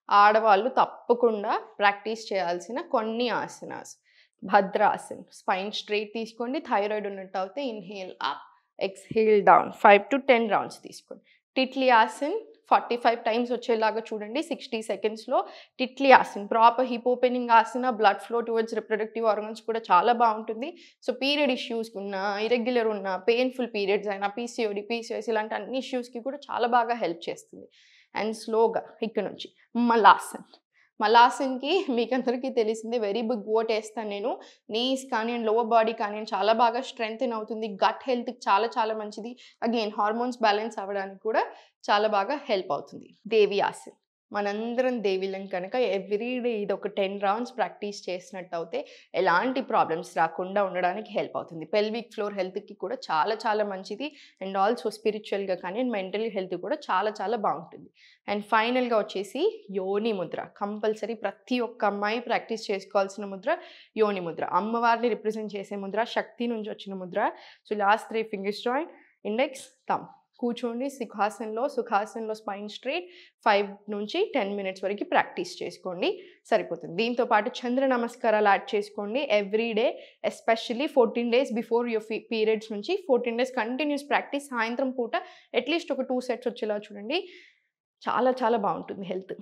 ఆడవాళ్ళు తప్పకుండా ప్రాక్టీస్ చేయాల్సిన కొన్ని ఆసనాస్. భద్రాసన్ స్పైన్ స్ట్రెయిట్ తీసుకోండి. థైరాయిడ్ ఉన్నట్టయితే inhale up, exhale down 5-10 rounds తీసుకోండి. టిట్లీ ఆసన్ 45 టైమ్స్ వచ్చేలాగా చూడండి. 60 సెకండ్స్‌లో titli asan proper hip opening asana, blood flow towards reproductive organs కూడా చాలా బావుంటుంది. సో, పీరియడ్ ఇష్యూస్ ఉన్నా, ఇర్రెగ్యులర్ ఉన్నా, పెయిన్‌ఫుల్ పీరియడ్స్ అయినా, పీసీఓడీ, పీసీఓఎస్ ఇలాంటి అన్ని ఇష్యూస్‌కి కూడా చాలా బాగా హెల్ప్ చేస్తుంది. అండ్ స్లోగా ఇక్కడ నుంచి మలాసన్. మలాసన్‌కి మీకందరికీ తెలిసిందే వెరీ బిగ్ ఓట్ ఏస్తాను నేను. నీస్ కానియండి, లోవర్ బాడీ కానియండి చాలా బాగా స్ట్రెంథెన్ అవుతుంది. గట్ హెల్త్‌కి చాలా చాలా మంచిది. అగైన్ హార్మోన్స్ బ్యాలెన్స్ అవ్వడానికి కూడా చాలా బాగా హెల్ప్ అవుతుంది. దేవి ఆసన్. మనందరం దేవిలం కనుక ఎవ్రీ డే ఇదొక 10 రౌండ్స్ ప్రాక్టీస్ చేసినట్టయితే ఎలాంటి ప్రాబ్లమ్స్ రాకుండా ఉండడానికి హెల్ప్ అవుతుంది. పెల్విక్ ఫ్లోర్ హెల్త్‌కి కూడా చాలా చాలా మంచిది. అండ్ ఆల్సో స్పిరిచువల్‌గా కానీ మెంటల్ హెల్త్ కూడా చాలా చాలా బావుంటుంది. అండ్ ఫైనల్‌గా వచ్చేసి యోని ముద్ర. కంపల్సరీ ప్రతి ఒక్క అమ్మాయి ప్రాక్టీస్ చేసుకోవాల్సిన ముద్ర యోని ముద్ర. అమ్మవారిని రిప్రజెంట్ చేసే ముద్ర, శక్తి నుంచి వచ్చిన Mudra. So, last 3 fingers join, index, thumb. కూర్చోండి సుఖాసనంలో స్పైన్ స్ట్రెయిట్ 5-10 మినిట్స్ వరకు ప్రాక్టీస్ చేసుకోండి. సరిపోతుంది. దీంతో పాటు చంద్ర నమస్కారాలు యాడ్ చేసుకోండి every day. Especially 14 days before your periods నుంచి 14 డేస్ కంటిన్యూస్ ప్రాక్టీస్. సాయంత్రం పూట అట్‌లీస్ట్ ఒక 2 సెట్స్ వచ్చేలా చూడండి. చాలా చాలా బావుంటుంది హెల్త్.